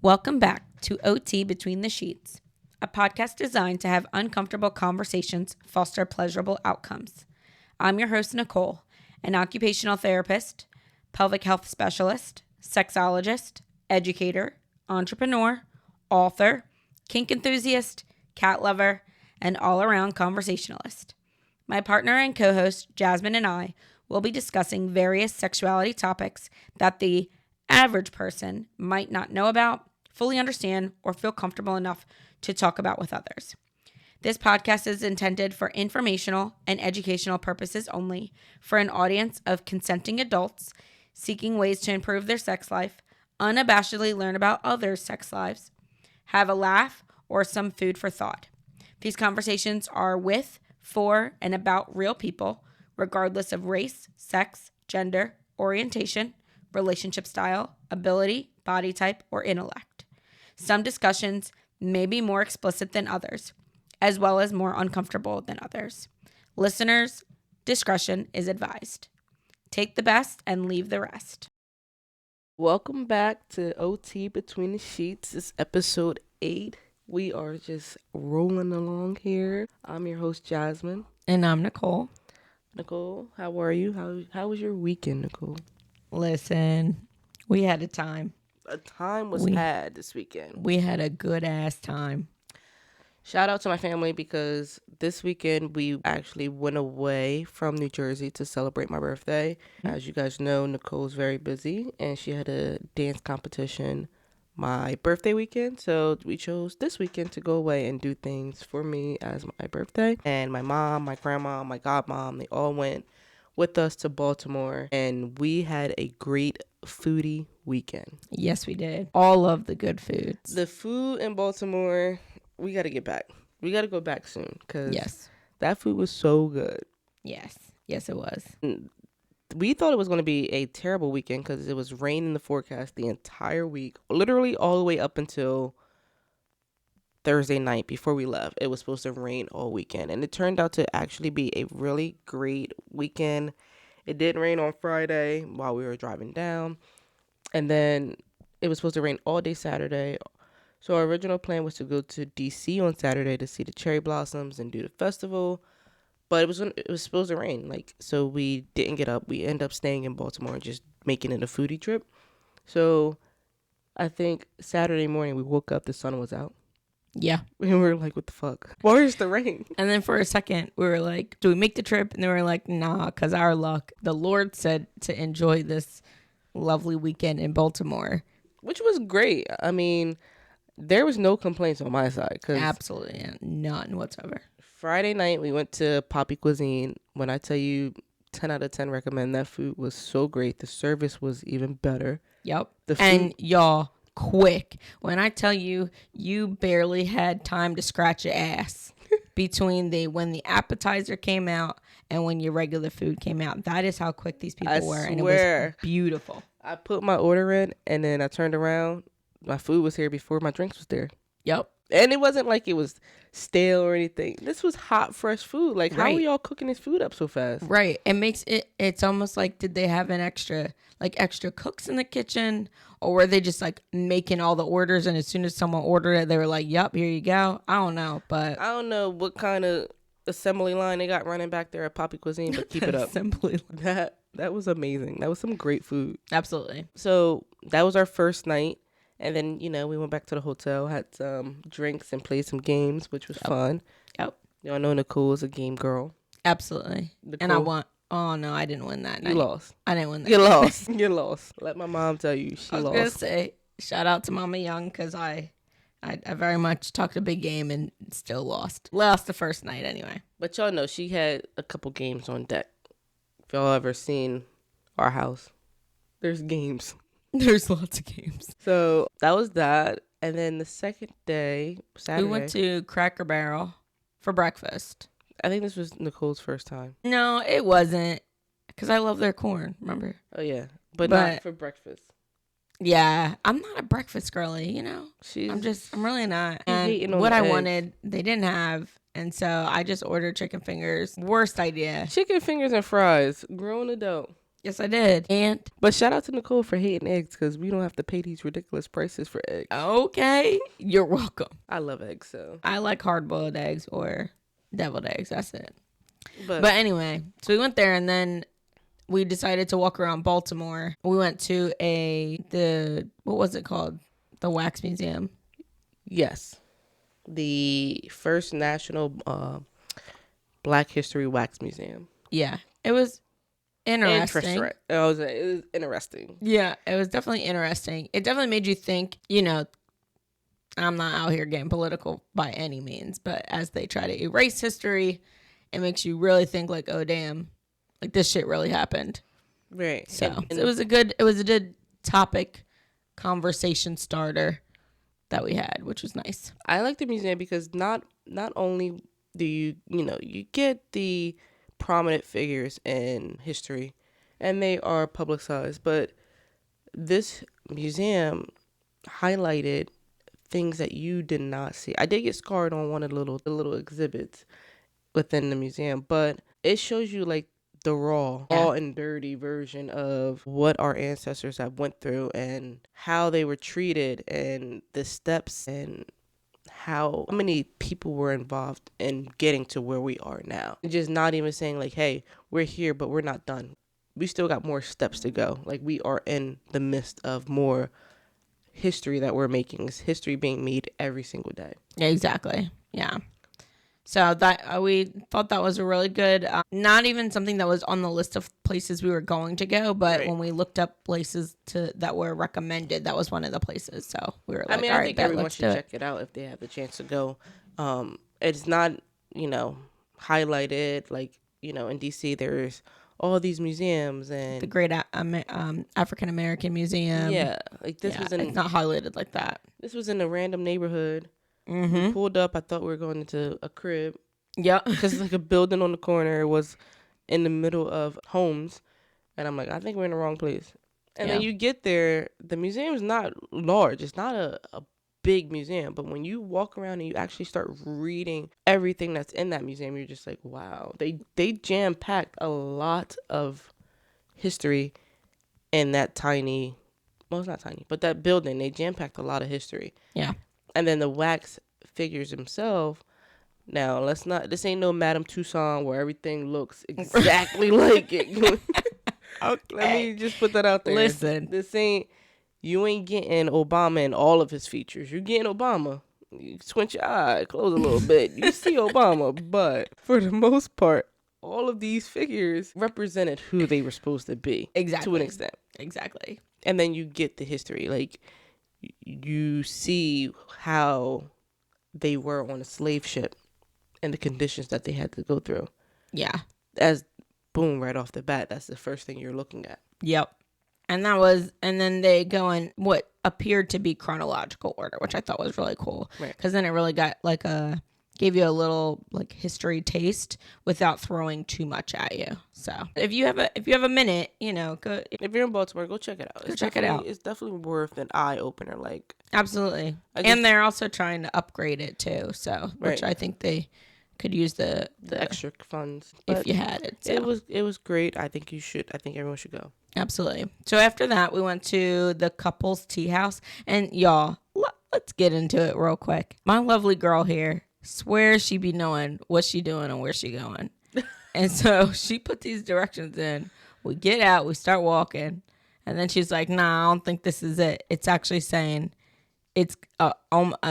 Welcome back to OT Between the Sheets, a podcast designed to have uncomfortable conversations foster pleasurable outcomes. I'm your host, Nicole, an occupational therapist, pelvic health specialist, sexologist, educator, entrepreneur, author, kink enthusiast, cat lover, and all-around conversationalist. My partner and co-host, Jazmine, and I will be discussing various sexuality topics that the average person might not know about, fully understand, or feel comfortable enough to talk about with others. This podcast is intended for informational and educational purposes only, for an audience of consenting adults seeking ways to improve their sex life, unabashedly learn about others' sex lives, have a laugh, or some food for thought. These conversations are with, for, and about real people, regardless of race, sex, gender, orientation, relationship style, ability, body type, or intellect. Some discussions may be more explicit than others, as well as more uncomfortable than others. Listeners' discretion is advised. Take the best and leave the rest. Welcome back to OT Between the Sheets. This is episode 8. We are just rolling along here. I'm your host, Jazmine. And I'm Nicole. Nicole, how are you? How was your weekend, Nicole? Listen, we had a time. A time was had this weekend. We had a good ass time. Shout out to my family because this weekend we actually went away from New Jersey to celebrate my birthday. As you guys know, Nicole's very busy and she had a dance competition my birthday weekend. So we chose this weekend to go away and do things for me as my birthday. And my mom, my grandma, my godmom, they all went with us to Baltimore and we had a great foodie weekend. Yes, we did. All of the good foods. The food in Baltimore, we got to get back. We got to go back soon because that food was so good. Yes, it was. We thought it was going to be a terrible weekend because it was rain in the forecast the entire week, literally all the way up until Thursday night before we left. It was supposed to rain all weekend, and it turned out to actually be a really great weekend. It didn't rain on Friday while we were driving down, and then it was supposed to rain all day Saturday. So our original plan was to go to DC on Saturday to see the cherry blossoms and do the festival, but it was supposed to rain. So we didn't get up. We ended up staying in Baltimore and just making it a foodie trip. So I think Saturday morning we woke up, the sun was out. Yeah. And we were like, what the fuck? Where's the rain? And then for a second, we were like, do we make the trip? And they were like, nah, because our luck. The Lord said to enjoy this lovely weekend in Baltimore. Which was great. I mean, there was no complaints on my side. Absolutely none whatsoever. Friday night, we went to Poppy Cuisine. When I tell you 10 out of 10 recommend, that food was so great. The service was even better. Yep. And y'all, quick. When I tell you, you barely had time to scratch your ass between when the appetizer came out and when your regular food came out. That is how quick these people were. And it was beautiful. I put my order in and then I turned around. My food was here before my drinks was there. Yep. And it wasn't like it was stale or anything. This was hot, fresh food. Like, how are y'all cooking this food up so fast? Right. It makes it's almost like, did they have extra cooks in the kitchen? Or were they just like making all the orders and as soon as someone ordered it, they were like, yup, here you go. I don't know. But I don't know what kind of assembly line they got running back there at Poppy Cuisine, but keep it up. Assembly line. That was amazing. That was some great food. Absolutely. So that was our first night. And then, we went back to the hotel, had some drinks and played some games, which was fun. Yep. Y'all know Nicole is a game girl. Absolutely. Nicole, and I won. Oh, no, I didn't win that night. You lost. I didn't win that. You lost. You lost. Let my mom tell you she lost. I was going to say, shout out to Mama Young because I very much talked a big game and still lost. Lost the first night anyway. But y'all know she had a couple games on deck. If y'all ever seen our house, there's games. There's lots of games. So that was that. And then the second day, Saturday, we went to Cracker Barrel for breakfast. I think this was Nicole's first time. No, it wasn't. Because I love their corn, remember? Oh, yeah. But not for breakfast. Yeah. I'm not a breakfast girly, I'm really not. And what I wanted, they didn't have. And so I just ordered chicken fingers. Worst idea. Chicken fingers and fries. Grown adult. Yes, I did. And But shout out to Nicole for hating eggs because we don't have to pay these ridiculous prices for eggs. okay, you're welcome. I love eggs, so. I like hard-boiled eggs or deviled eggs. That's it. But anyway, so we went there and then we decided to walk around Baltimore. We went to what was it called? The Wax Museum. yes, the first national Black History Wax Museum. Yeah, it was interesting. It was interesting. Yeah, it was definitely interesting. It definitely made you think, I'm not out here getting political by any means, but as they try to erase history, it makes you really think like, oh damn, like this shit really happened. Right. So it was a good topic conversation starter that we had, which was nice. I like the museum because not only do you get the prominent figures in history and they are publicized, but this museum highlighted things that you did not see. I did get scarred on one of the little exhibits within the museum, but it shows you like the raw and dirty version of what our ancestors have went through and how they were treated and the steps and how many people were involved in getting to where we are now. Just not even saying like, hey, we're here, but we're not done. We still got more steps to go. Like we are in the midst of more history that we're making. It's history being made every single day. Exactly. Yeah. So that we thought that was a really good, not even something that was on the list of places we were going to go, but when we looked up places that were recommended, that was one of the places. So we were like, I think everyone should check it out if they have the chance to go. It's not, highlighted like, in DC there's all these museums and the Great African American Museum. Yeah, like this was it's not highlighted like that. This was in a random neighborhood. Mm-hmm. We pulled up. I thought we were going into a crib. Yeah, because like a building on the corner was in the middle of homes, and I'm like, I think we're in the wrong place. And then you get there, the museum is not large. It's not a big museum, but when you walk around and you actually start reading everything that's in that museum, you're just like, wow. They jam packed a lot of history in that tiny. Well, it's not tiny, but that building, they jam packed a lot of history. Yeah. And then the wax figures themselves. Now, this ain't no Madame Tussauds where everything looks exactly like it. Okay. Let me just put that out there. Listen. You ain't getting Obama in all of his features. You're getting Obama. You squint your eye, close a little bit. You see Obama, but for the most part, all of these figures represented who they were supposed to be. Exactly. To an extent. Exactly. And then you get the history. Like, you see how they were on a slave ship and the conditions that they had to go through. Yeah. Boom, right off the bat, that's the first thing you're looking at. Yep. And then they go in what appeared to be chronological order, which I thought was really cool. Right. Because then it really got gave you a little like history taste without throwing too much at you. So if you have a minute, go. If you're in Baltimore, go check it out. Check it out. It's definitely worth an eye opener. Like, absolutely, and they're also trying to upgrade it too. So which I think they could use the extra funds if you had it. So. It was great. I think everyone should go. Absolutely. So after that, we went to the couple's tea house, and y'all, let's get into it real quick. My lovely girl here swears she be knowing what she doing and where she going. And so she put these directions in. We get out, we start walking, and then she's like, nah, I don't think this is it. It's actually saying it's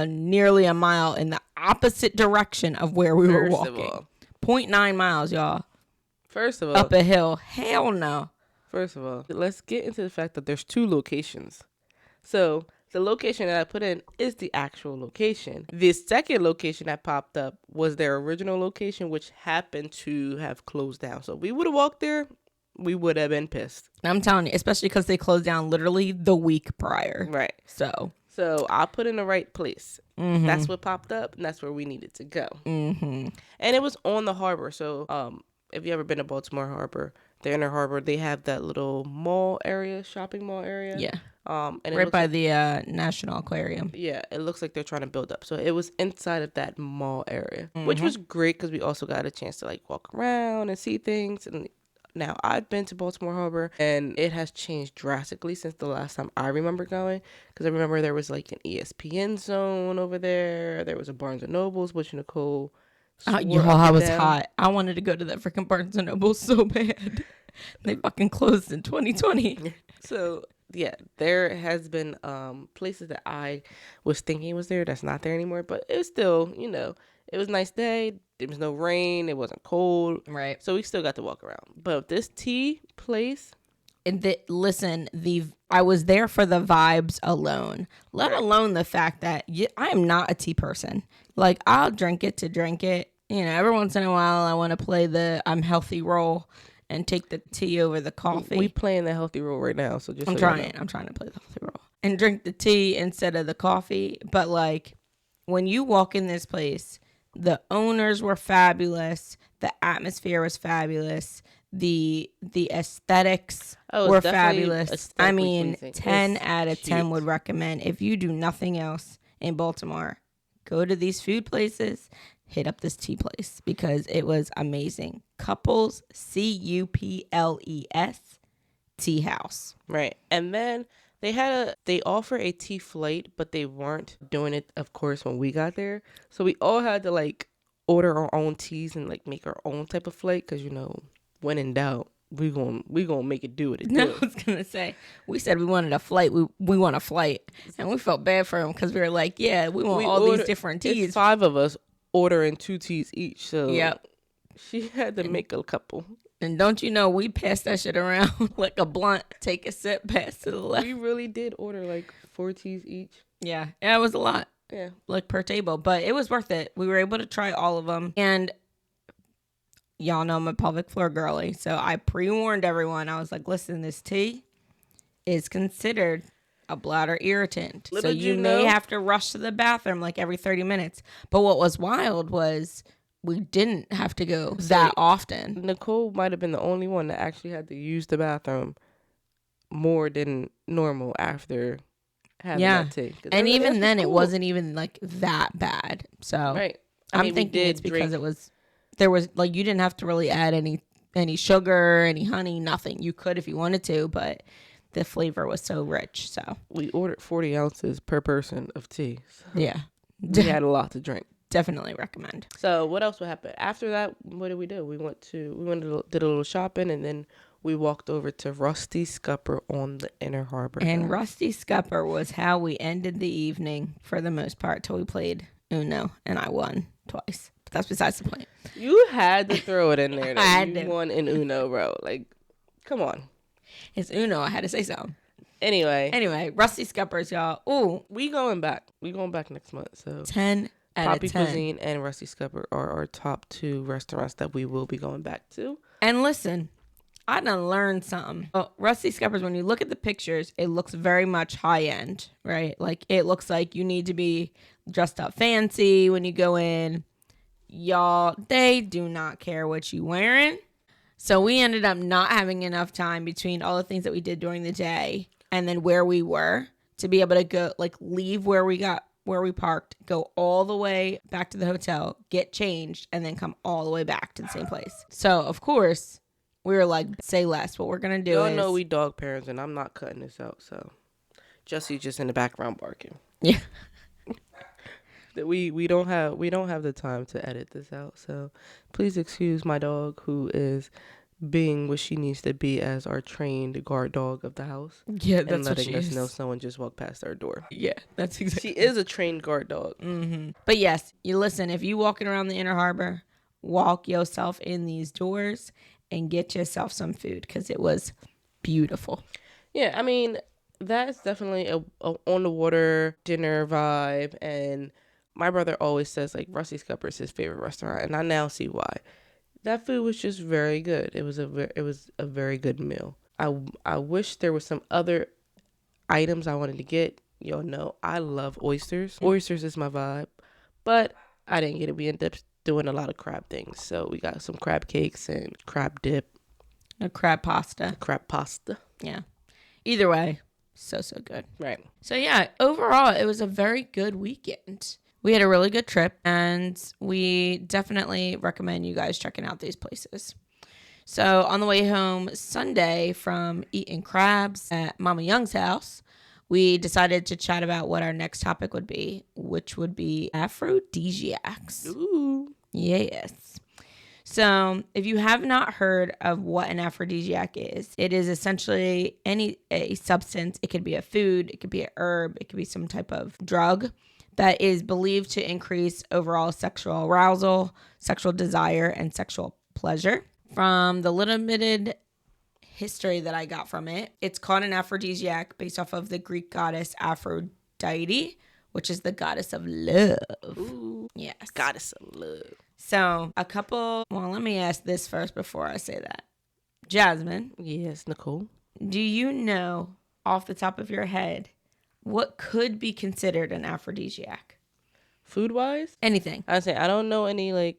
nearly a mile in the opposite direction of where we were walking. 0.9 miles, y'all. First of all. Up a hill. Hell no. First of all, let's get into the fact that there's two locations. So the location that I put in is the actual location. The second location that popped up was their original location, which happened to have closed down. So if we would have walked there, we would have been pissed. I'm telling you, especially because they closed down literally the week prior. Right. So I put in the right place. Mm-hmm. That's what popped up, and that's where we needed to go. Mm-hmm. And it was on the harbor. So if you ever been to Baltimore Harbor, the inner harbor, they have that little shopping mall area. Yeah. And right by the National Aquarium. Yeah, it looks like they're trying to build up. So it was inside of that mall area, which was great because we also got a chance to like walk around and see things. And Now, I've been to Baltimore Harbor, and it has changed drastically since the last time I remember going. Because I remember there was like an ESPN zone over there. There was a Barnes & Nobles, which Nicole swore Y'all, up I and was down. hot. I wanted to go to that freaking Barnes & Noble so bad. They fucking closed in 2020. So, yeah, there has been places that I was thinking was there that's not there anymore. But it was still, it was a nice day. There was no rain. It wasn't cold. Right. So we still got to walk around. But this tea place. And listen, I was there for the vibes alone, let alone the fact that I am not a tea person. Like, I'll drink it to drink it. Every once in a while I want to play the I'm healthy role and take the tea over the coffee. We playing the healthy role right now. So just I'm trying to play the healthy role and drink the tea instead of the coffee. But like, when you walk in this place, the owners were fabulous. The atmosphere was fabulous. The aesthetics were fabulous. I mean, pleasing. 10 out of 10 would recommend. If you do nothing else in Baltimore, go to these food places, hit up this tea place because it was amazing. Couples, Cuples, Tea House. Right. And then they offer a tea flight, but they weren't doing it, of course, when we got there. So we all had to like order our own teas and like make our own type of flight because, when in doubt, we gonna make it do what it do. No, I was gonna say, we said we wanted a flight. We want a flight, and we felt bad for him because we were like, yeah, we want these different teas. It's 5 of us ordering 2 teas each, so yep. She had to make a couple. And don't you know, we passed that shit around like a blunt. Take a sip, pass to the left. We really did order like 4 teas each. Yeah, it was a lot. Yeah, like per table, but it was worth it. We were able to try all of them, and y'all know I'm a pelvic floor girly, so I pre-warned everyone. I was like, listen, this tea is considered a bladder irritant. So you may have to rush to the bathroom like every 30 minutes. But what was wild was we didn't have to go that often. Nicole might have been the only one that actually had to use the bathroom more than normal after having that tea. And even then, it wasn't even like that bad. So right. I'm thinking it's because there was like, you didn't have to really add any sugar, any honey, nothing. You could if you wanted to, but the flavor was so rich. So we ordered 40 ounces per person of tea. So yeah, we had a lot to drink. Definitely recommend. So what else would happen after that? What did we do? We did a little shopping, and then we walked over to Rusty Scupper on the Inner Harbor. And Rusty Scupper was how we ended the evening for the most part till we played Uno, and I won twice. But that's besides the point. You had to throw it in there. I had to. You won in Uno, bro. Like, come on. It's Uno. I had to say so. Anyway, Rusty Scuppers, y'all. Ooh, we going back. We going back next month. So 10 out of 10. Poppy Cuisine and Rusty Scupper are our top 2 restaurants that we will be going back to. And listen, I done learned something. Well, Rusty Scuppers, when you look at the pictures, it looks very much high end, right? Like, it looks like you need to be dressed up fancy when you go in. Y'all, they do not care what you wearing. So we ended up not having enough time between all the things that we did during the day and then where we were to be able to go, like, leave where we parked, go all the way back to the hotel, get changed, and then come all the way back to the same place. So, of course, we were like, say less. What we're going to do is... Y'all know we dog parents, and I'm not cutting this out, so... Jesse's just in the background barking. Yeah. We don't have the time to edit this out, so please excuse my dog who is being what she needs to be as our trained guard dog of the house. Yeah, that's and what letting she us is. know someone just walked past our door. Yeah, that's exactly. She is a trained guard dog. Mm-hmm. But yes, you listen. If you walking around the Inner Harbor, walk yourself in these doors and get yourself some food because it was beautiful. Yeah, I mean that's definitely a on the water dinner vibe, and my brother always says like Rusty Scupper is his favorite restaurant, and I now see why. That food was just very good. It was a very good meal. I wish there was some other items I wanted to get. Y'all know I love oysters. Oysters is my vibe, but I didn't get it. We ended up doing a lot of crab things, so we got some crab cakes and crab dip, a crab pasta. Yeah. Either way, so good. Right. So yeah, overall, it was a very good weekend. We had a really good trip, and we definitely recommend you guys checking out these places. So on the way home Sunday from eating crabs at Mama Young's house, we decided to chat about what our next topic would be, which would be aphrodisiacs. Ooh. Yes. So if you have not heard of what an aphrodisiac is, it is essentially a substance. It could be a food, it could be a herb, it could be some type of drug that is believed to increase overall sexual arousal, sexual desire, and sexual pleasure. From the limited history that I got from it, it's called an aphrodisiac based off of the Greek goddess Aphrodite, which is the goddess of love. Ooh. Yes. Goddess of love. So let me ask this first before I say that. Jazmine. Yes, Nicole. Do you know off the top of your head what could be considered an aphrodisiac? Food-wise? Anything. I say I don't know any like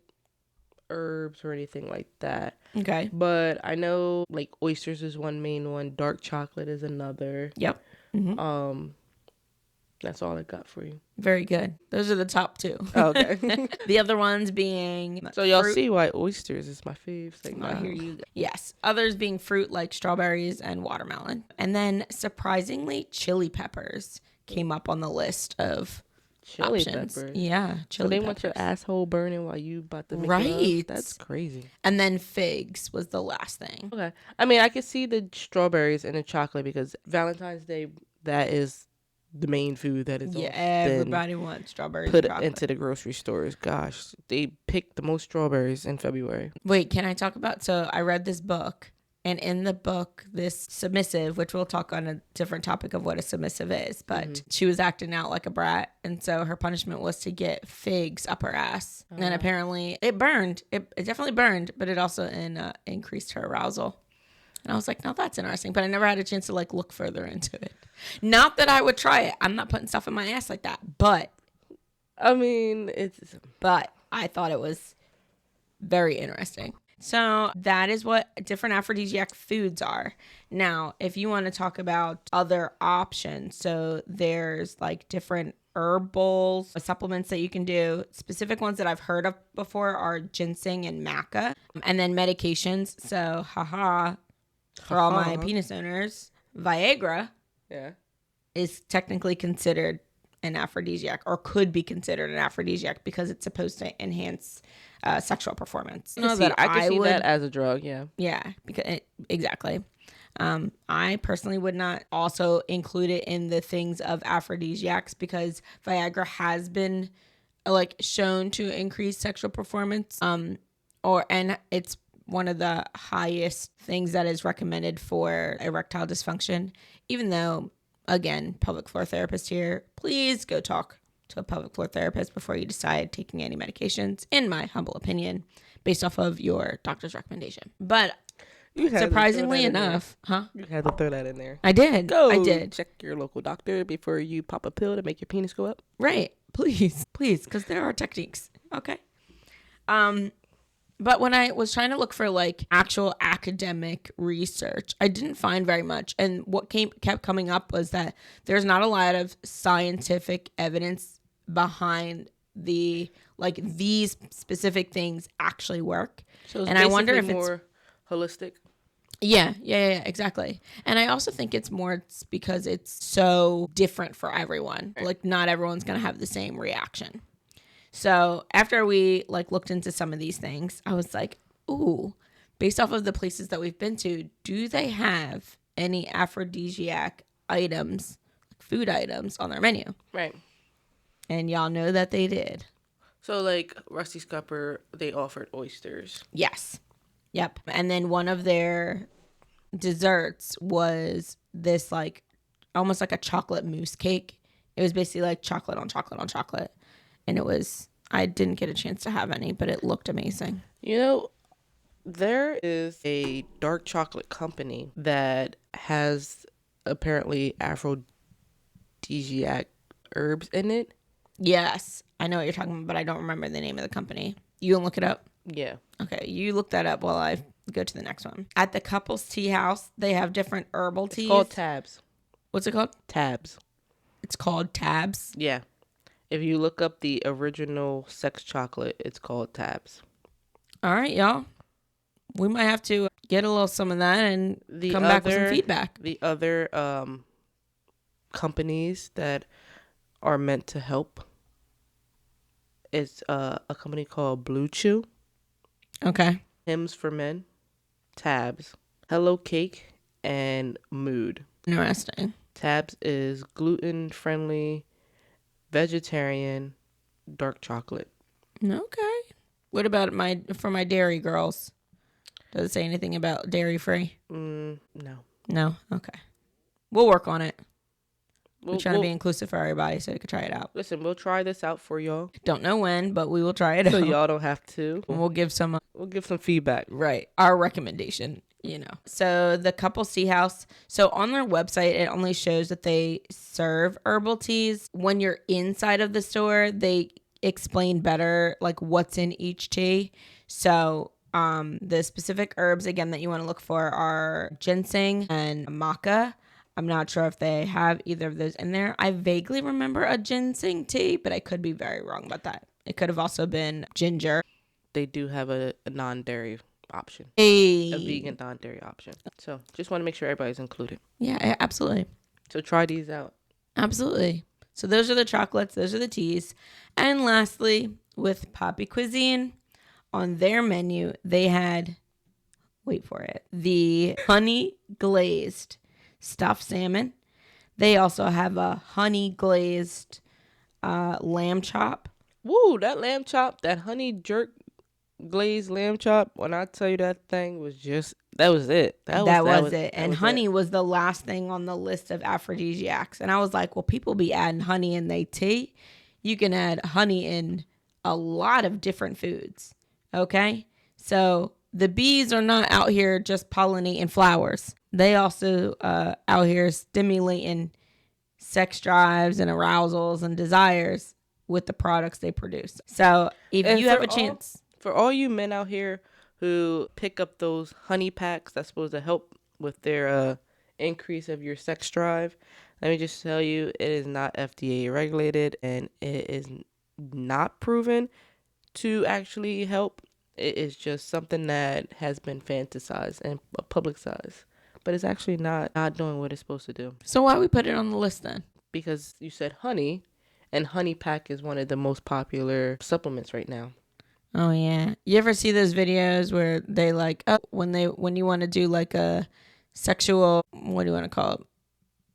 herbs or anything like that. Okay. But I know like oysters is one main one. Dark chocolate is another. Yep. Mm-hmm. That's all I got for you. Very good. Those are the top two. Oh, okay. The other ones being So y'all fruit. see why oysters is my fave. Like, I hear you. Yes. Others being fruit like strawberries and watermelon. And then surprisingly, chili peppers came up on the list of chili options. peppers. Yeah, chili So they peppers. want your asshole burning while you about to make Right. love? That's crazy. And then figs was the last thing. Okay. I mean, I can see the strawberries and the chocolate because Valentine's Day, that is the main food that is Yeah, often everybody wants strawberries. put and chocolate. into the grocery stores. Gosh, they pick the most strawberries in February. Wait, can I talk about? So I read this book, and in the book, this submissive, which we'll talk on a different topic of what a submissive is, but she was acting out like a brat, and so her punishment was to get figs up her ass, and apparently it burned. It definitely burned, but it also increased her arousal. And I was like, no, that's interesting. But I never had a chance to like look further into it. Not that I would try it. I'm not putting stuff in my ass like that. But I mean, I thought it was very interesting. So that is what different aphrodisiac foods are. Now, if you want to talk about other options, so there's like different herbal supplements that you can do. Specific ones that I've heard of before are ginseng and maca. And then medications. So, for all my penis owners, Viagra is technically considered an aphrodisiac, or could be considered an aphrodisiac, because it's supposed to enhance sexual performance. I can see that as a drug, yeah. Yeah, exactly. I personally would not also include it in the things of aphrodisiacs, because Viagra has been like shown to increase sexual performance. And it's one of the highest things that is recommended for erectile dysfunction, even though, again, pelvic floor therapist here, please go talk to a pelvic floor therapist before you decide taking any medications, in my humble opinion, based off of your doctor's recommendation. But surprisingly enough, You had to throw that in there. I did. I did. Check your local doctor before you pop a pill to make your penis go up. Right. Please, because there are techniques. Okay. But when I was trying to look for like actual academic research, I didn't find very much. And what kept coming up was that there's not a lot of scientific evidence behind these specific things actually work. So it's and I wonder if more holistic. Yeah, exactly. And I also think it's because it's so different for everyone. Right. Like not everyone's going to have the same reaction. So after we like looked into some of these things, I was like, ooh, based off of the places that we've been to, do they have any aphrodisiac items, like food items on their menu? Right. And y'all know that they did. So like Rusty Scupper, they offered oysters. Yes. Yep. And then one of their desserts was this like almost like a chocolate mousse cake. It was basically like chocolate on chocolate on chocolate. And I didn't get a chance to have any, but it looked amazing. You know, there is a dark chocolate company that has apparently aphrodisiac herbs in it. Yes, I know what you're talking about, but I don't remember the name of the company. You can look it up? Yeah. Okay, you look that up while I go to the next one. At the couple's tea house, they have different herbal teas. It's called Tabs. What's it called? Tabs. It's called Tabs? Yeah. If you look up the original sex chocolate, it's called Tabs. All right, y'all. We might have to get a little some of that and come back with some feedback. The other companies that are meant to help is a company called Blue Chew. Okay. Hims for Men, Tabs, Hello Cake, and Mood. Interesting. Tabs is gluten-friendly, vegetarian, dark chocolate. Okay. What about for my dairy girls? Does it say anything about dairy-free? No. No? Okay. We'll work on it. We're trying to be inclusive for everybody so you can try it out. Listen, we'll try this out for y'all. Don't know when, but we will try it out. So y'all don't have to. And we'll give some feedback. Right. Our recommendation, So the Couples Tea House. So on their website, it only shows that they serve herbal teas. When you're inside of the store, they explain better like what's in each tea. So the specific herbs, again, that you want to look for are ginseng and maca. I'm not sure if they have either of those in there. I vaguely remember a ginseng tea, but I could be very wrong about that. It could have also been ginger. They do have a non-dairy option. A vegan non-dairy option. So just want to make sure everybody's included. Yeah, absolutely. So try these out. Absolutely. So those are the chocolates. Those are the teas. And lastly, with Poppy Cuisine, on their menu, they had, wait for it, the honey glazed stuffed salmon. They also have a honey glazed lamb chop. Woo, that lamb chop, that honey jerk glazed lamb chop, when I tell you that thing was just, that was it. That was it. And honey was the last thing on the list of aphrodisiacs. And I was like, well, people be adding honey in their tea. You can add honey in a lot of different foods. Okay? So the bees are not out here just pollinating flowers. They also out here stimulating sex drives and arousals and desires with the products they produce. So if you have a chance. For all you men out here who pick up those honey packs that's supposed to help with their increase of your sex drive, let me just tell you, it is not FDA regulated and it is not proven to actually help. It is just something that has been fantasized and publicized, but it's actually not doing what it's supposed to do. So why we put it on the list then? Because you said honey, and honey pack is one of the most popular supplements right now. Oh yeah. You ever see those videos where they like, when you want to do like a sexual, what do you want to call it,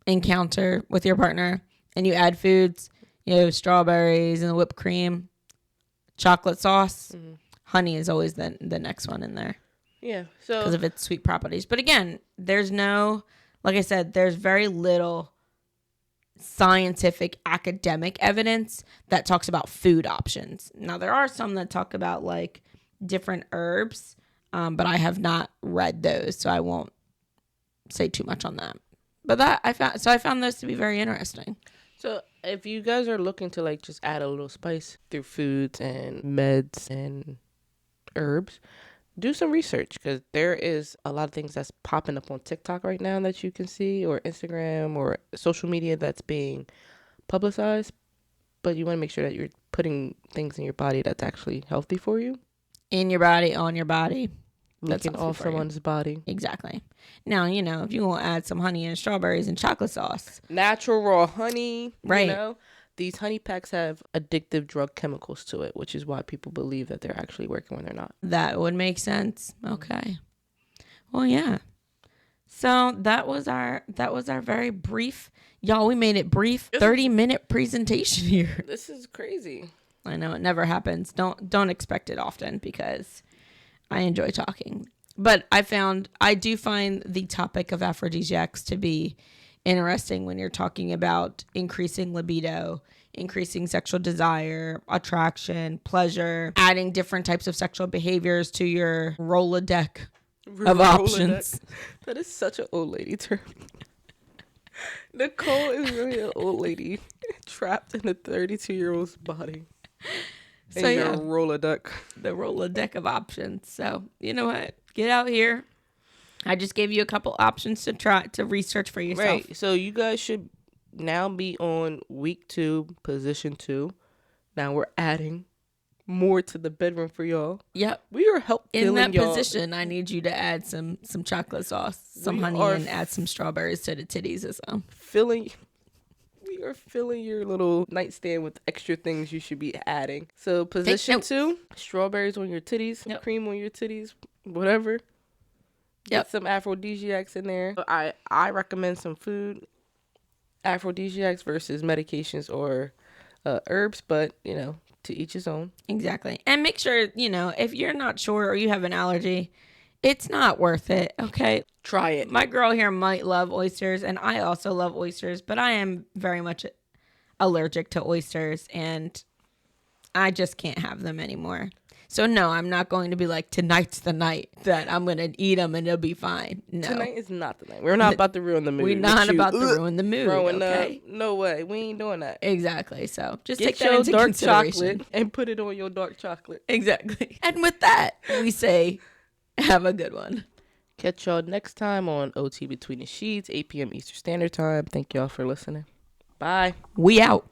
encounter with your partner, and you add foods, strawberries and whipped cream, chocolate sauce. Mm-hmm. Honey is always the next one in there. Yeah. So because of its sweet properties. But again, there's very little scientific academic evidence that talks about food options. Now there are some that talk about like different herbs, but I have not read those, so I won't say too much on that. But I found those to be very interesting. So if you guys are looking to like just add a little spice through foods and meds and herbs, do some research, because there is a lot of things that's popping up on TikTok right now that you can see, or Instagram or social media that's being publicized, but you want to make sure that you're putting things in your body that's actually healthy for you. In your body, on your body. Looking off someone's body. Exactly. Now, if you want to add some honey and strawberries and chocolate sauce. Natural raw honey. Right. These honey packs have addictive drug chemicals to it, which is why people believe that they're actually working when they're not. That would make sense. Okay. Well, yeah. So that was our very brief, y'all, we made it brief, 30-minute presentation here. This is crazy. I know, it never happens. Don't expect it often, because I enjoy talking. But I do find the topic of aphrodisiacs to be interesting when you're talking about increasing libido, increasing sexual desire, attraction, pleasure, adding different types of sexual behaviors to your Rolodex of options. That is such an old lady term. Nicole is really an old lady trapped in a 32-year-old's body. So your Rolodex. The Rolodex of options. So you know what? Get out here. I just gave you a couple options to try to research for yourself. Right. So you guys should now be on week 2, position 2. Now we're adding more to the bedroom for y'all. Yep. We are In filling that y'all. position, I need you to add some chocolate sauce, some honey, and add some strawberries to the titties as well. We are filling your little nightstand with extra things you should be adding. So position 2, strawberries on your titties, cream on your titties, whatever. Get some aphrodisiacs in there. I recommend some food, aphrodisiacs versus medications or herbs, but to each his own. Exactly. And make sure, if you're not sure or you have an allergy, it's not worth it. Okay. Try it. My girl here might love oysters, and I also love oysters, but I am very much allergic to oysters, and I just can't have them anymore. So no, I'm not going to be like, tonight's the night that I'm going to eat them and it'll be fine. No. Tonight is not the night. We're not about to ruin the mood. We're not about to ruin the mood, okay? No way. We ain't doing that. Exactly. So just get take that into dark consideration. chocolate and put it on your dark chocolate. Exactly. And with that, we say, have a good one. Catch y'all next time on OT Between the Sheets, 8 p.m. Eastern Standard Time. Thank y'all for listening. Bye. We out.